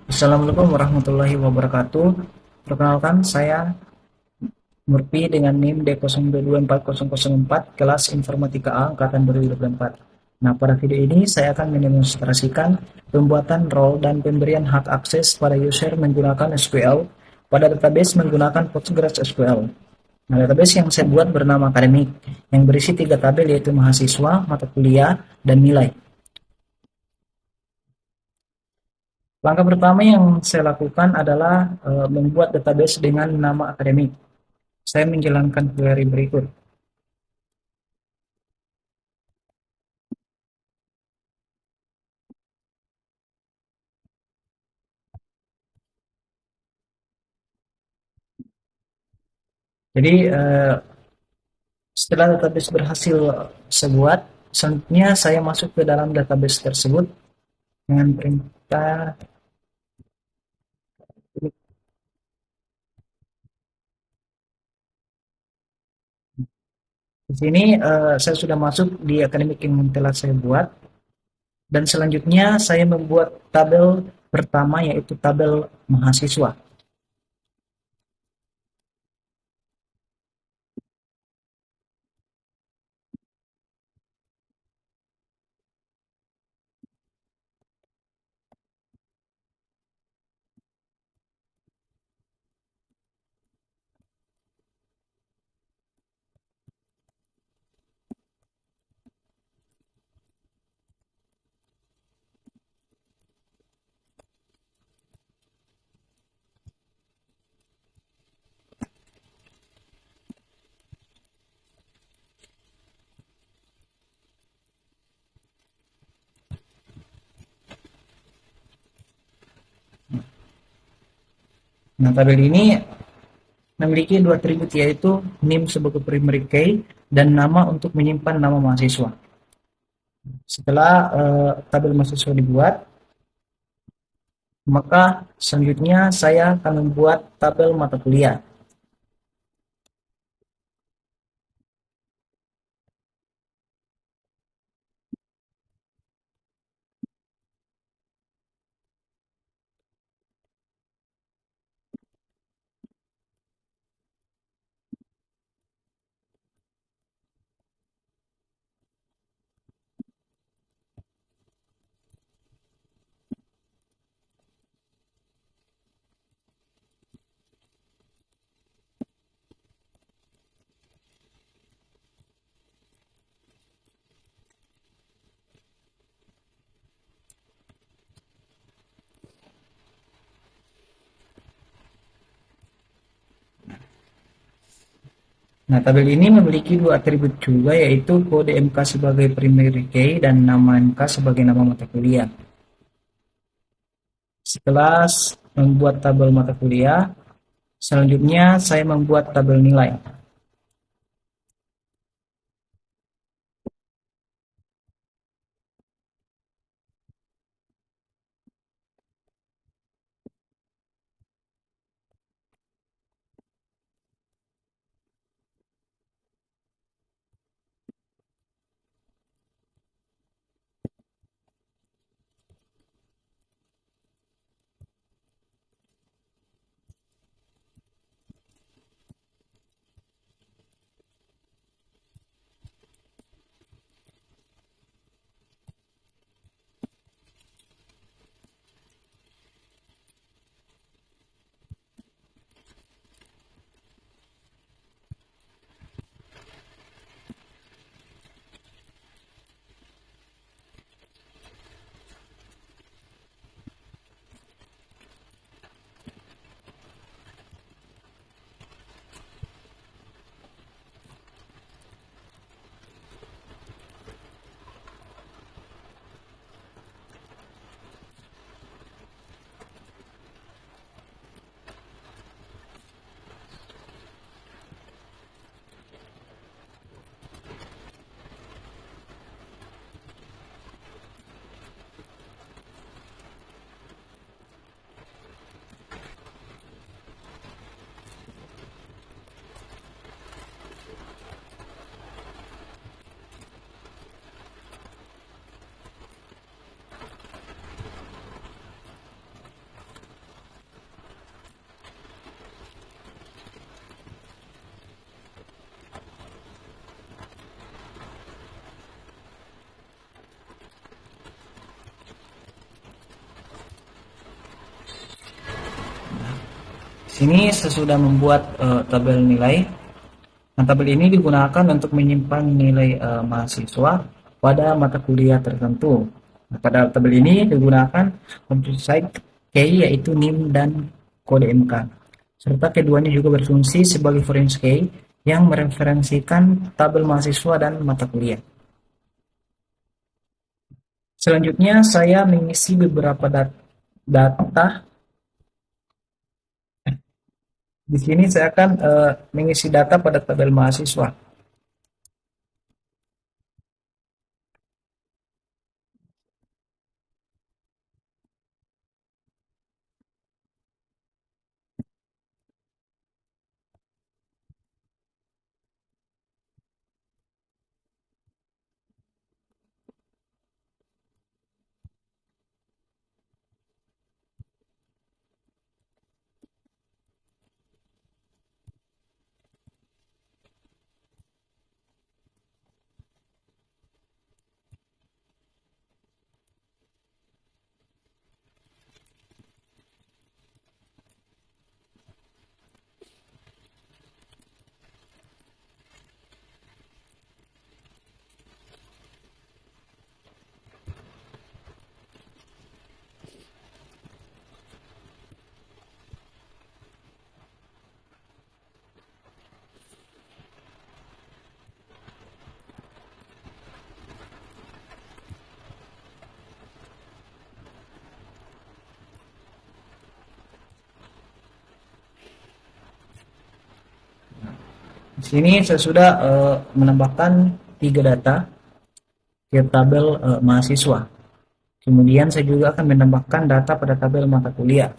Assalamualaikum warahmatullahi wabarakatuh. Perkenalkan, saya Murphy dengan NIM D022404 kelas Informatika A angkatan 2024. Nah, pada video ini saya akan mendemonstrasikan pembuatan role dan pemberian hak akses pada user menggunakan SQL pada database menggunakan PostgreSQL. Nah, database yang saya buat bernama akademik yang berisi 3 tabel yaitu mahasiswa, mata kuliah, dan nilai. Langkah pertama yang saya lakukan adalah membuat database dengan nama akademik. Saya menjalankan query berikut. Jadi setelah database berhasil saya buat, selanjutnya saya masuk ke dalam database tersebut dengan perintah. Di sini saya sudah masuk di akademik yang telah saya buat, dan selanjutnya saya membuat tabel pertama yaitu tabel mahasiswa. Nah, tabel ini memiliki 2 atribut yaitu NIM sebagai primary key dan nama untuk menyimpan nama mahasiswa. Setelah tabel mahasiswa dibuat, maka selanjutnya saya akan membuat tabel mata kuliah. Nah, tabel ini memiliki 2 atribut juga yaitu kode MK sebagai primary key dan nama MK sebagai nama mata kuliah. Setelah membuat tabel mata kuliah, selanjutnya saya membuat tabel nilai. Sini sesudah membuat tabel nilai. Nah, tabel ini digunakan untuk menyimpan nilai mahasiswa pada mata kuliah tertentu. Nah, pada tabel ini digunakan composite key yaitu NIM dan kode MK. Serta keduanya juga berfungsi sebagai foreign key yang mereferensikan tabel mahasiswa dan mata kuliah. Selanjutnya saya mengisi beberapa data. Di sini saya akan mengisi data pada tabel mahasiswa. Di sini saya sudah menambahkan tiga data ke tabel mahasiswa. Kemudian saya juga akan menambahkan data pada tabel mata kuliah.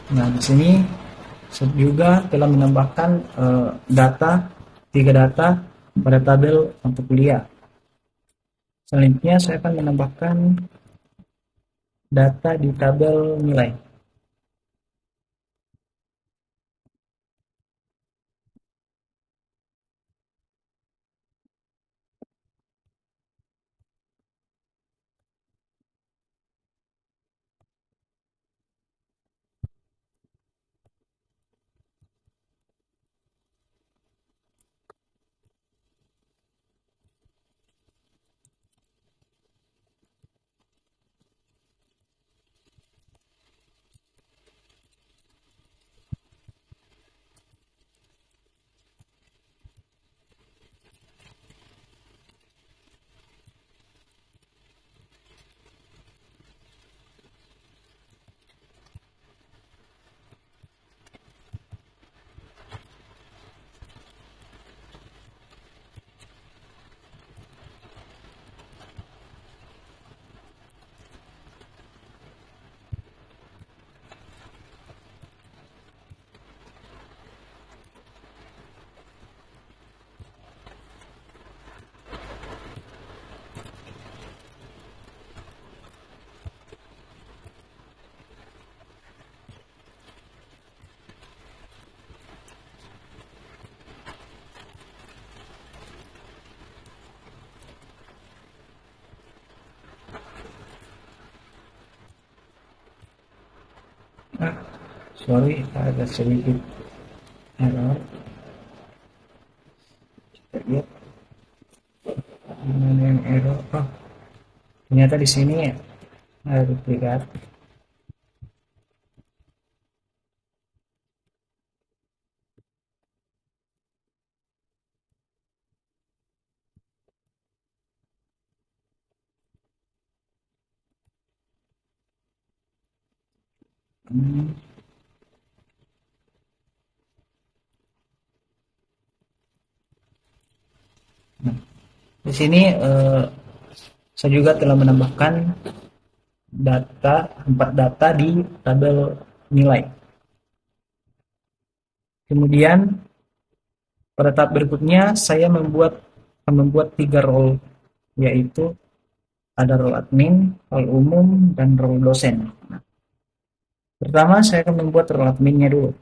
Nah, di sini saya juga telah menambahkan data tiga data pada tabel mata kuliah. Selanjutnya saya akan menambahkan data di tabel nilai. sorry ada sedikit error. Kita lihat mana yang error. Oh, ternyata di sini ada duplikat. Hmm. Di sini saya juga telah menambahkan empat data di tabel nilai. Kemudian pada tahap berikutnya saya membuat tiga role, yaitu ada role admin, role umum, dan role dosen. Pertama saya akan membuat role adminnya dulu.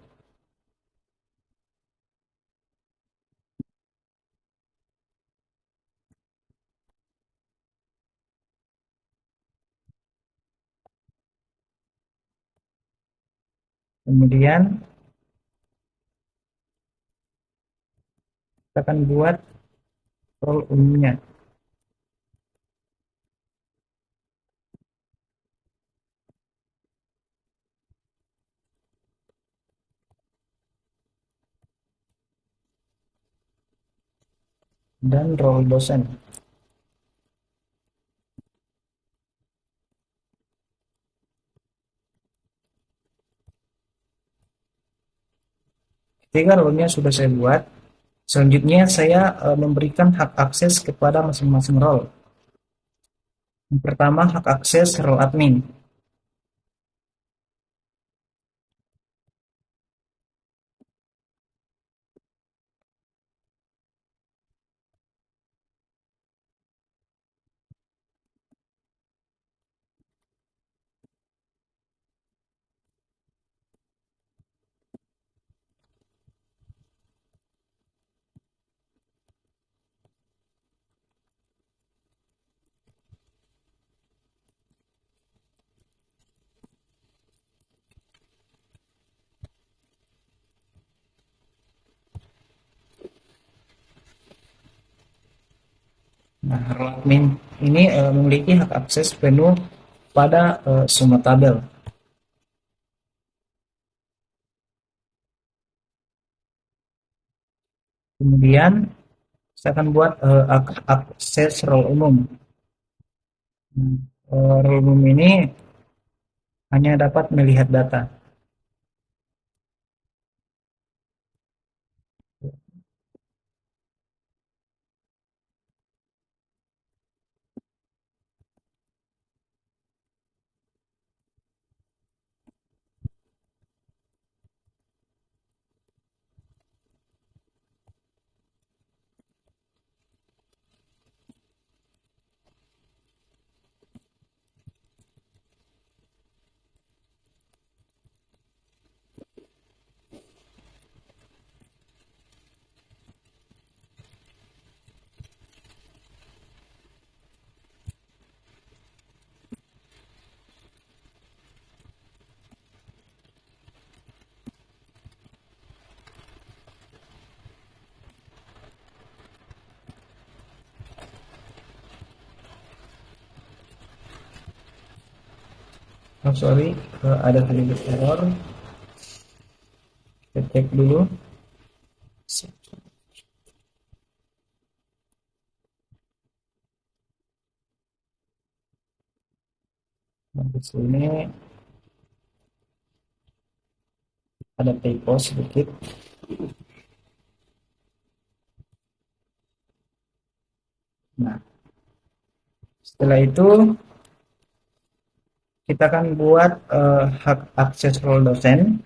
Kemudian kita akan buat role umumnya. Dan role dosen. Ketika role-nya sudah saya buat, selanjutnya saya memberikan hak akses kepada masing-masing role. Yang pertama, hak akses role admin. Nah, role admin ini memiliki hak akses penuh pada semua tabel. Kemudian saya akan buat akses role umum. Role umum ini hanya dapat melihat data. Oh sorry, ada sedikit error. Kita cek dulu. Nah, di sini ada typo sedikit. Nah, setelah itu kita akan buat hak akses role dosen.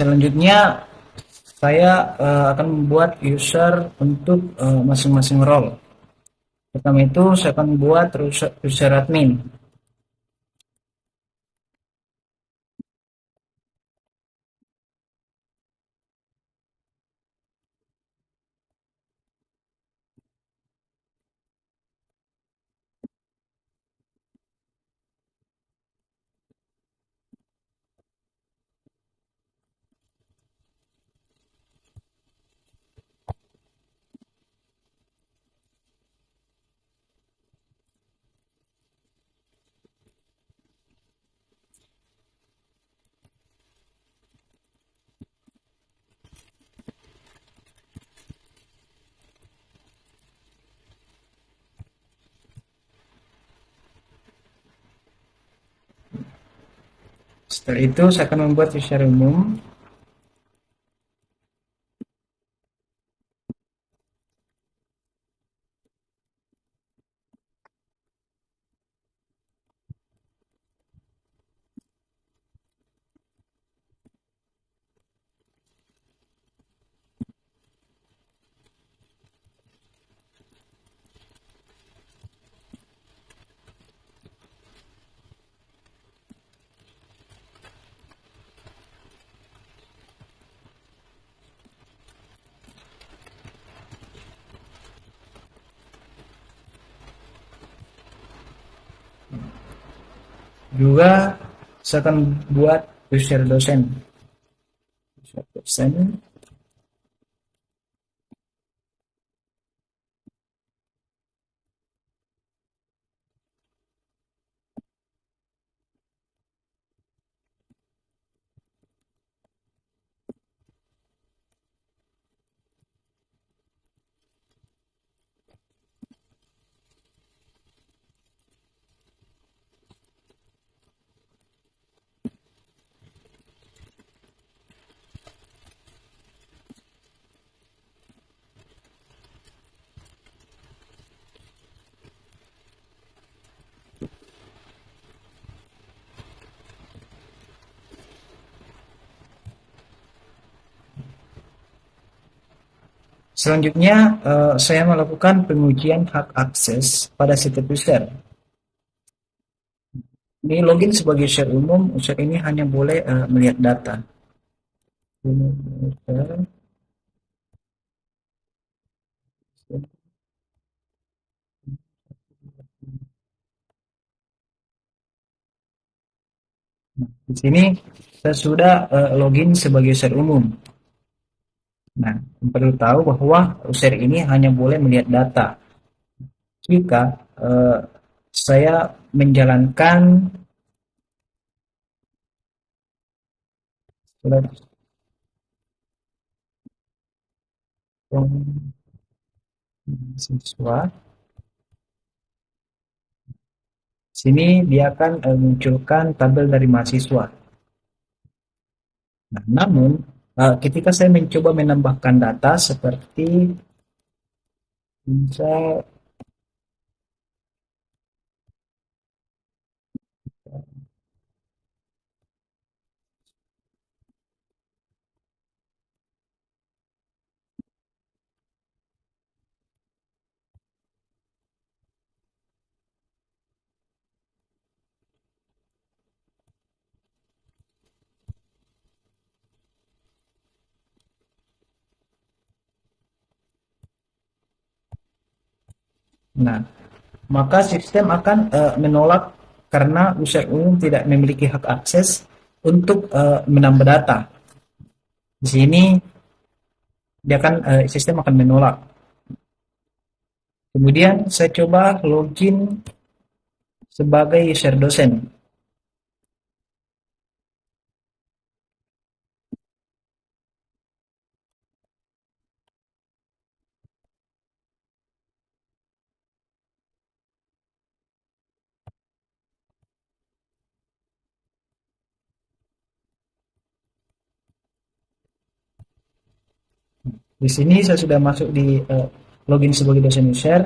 Selanjutnya saya akan membuat user untuk masing-masing role. Pertama itu saya akan buat user admin. Setelah itu saya akan membuat user umum. Juga saya akan buat user dosen. User dosen. Selanjutnya, saya melakukan pengujian hak akses pada setiap user. Ini login sebagai user umum, user ini hanya boleh melihat data. Di sini saya sudah login sebagai user umum. Nah, perlu tahu bahwa user ini hanya boleh melihat data. Jika saya menjalankan siswa, sini dia akan munculkan tabel dari mahasiswa. Nah, namun ketika saya mencoba menambahkan data seperti misal, nah, maka sistem akan menolak karena user umum tidak memiliki hak akses untuk menambah data. Di sini dia akan sistem akan menolak. Kemudian saya coba login sebagai user dosen. Di sini saya sudah masuk di login sebagai dosen user.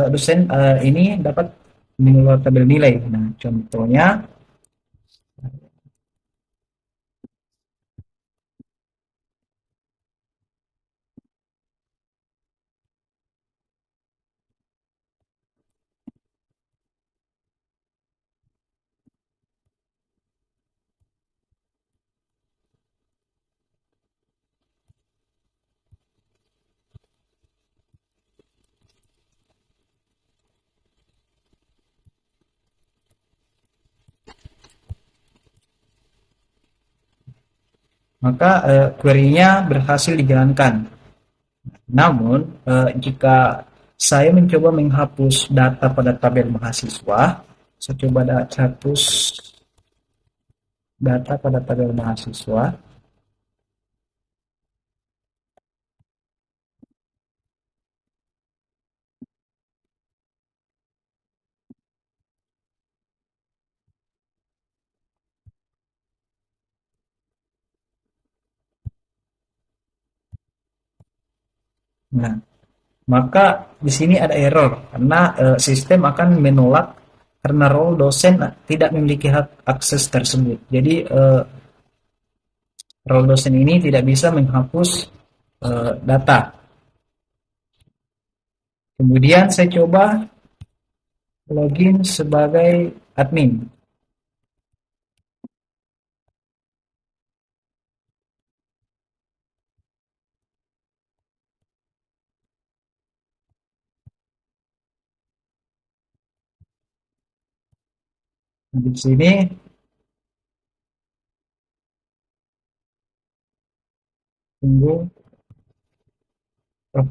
Dosen ini dapat mengeluarkan tabel nilai. Nah, contohnya maka query-nya berhasil dijalankan. Namun, jika saya mencoba menghapus data pada tabel mahasiswa, saya coba hapus data pada tabel mahasiswa. Nah, maka di sini ada error karena sistem akan menolak karena role dosen tidak memiliki hak akses tersebut. Jadi role dosen ini tidak bisa menghapus data. Kemudian saya coba login sebagai admin. Nah, di sini tunggu. Oh,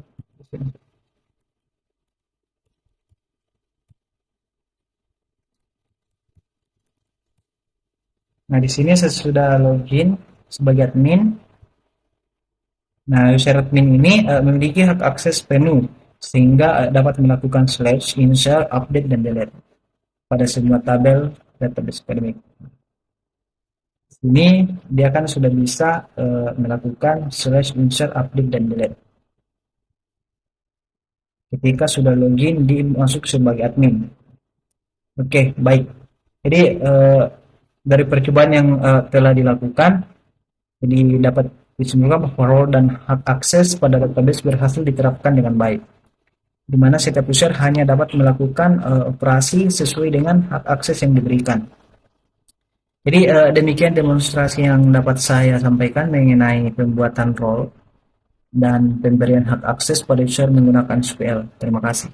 nah, di sini saya sudah login sebagai admin. Nah, user admin ini memiliki hak akses penuh sehingga dapat melakukan slash, insert, update, dan delete pada semua tabel database akademik. Ini dia kan sudah bisa melakukan slash, insert, update, dan delete ketika sudah login di masuk sebagai admin. Oke, baik. Jadi dari percobaan yang telah dilakukan, jadi dapat disimpulkan bahwa role dan hak akses pada database berhasil diterapkan dengan baik, di mana setiap user hanya dapat melakukan operasi sesuai dengan hak akses yang diberikan. Jadi demikian demonstrasi yang dapat saya sampaikan mengenai pembuatan role dan pemberian hak akses pada user menggunakan SQL. Terima kasih.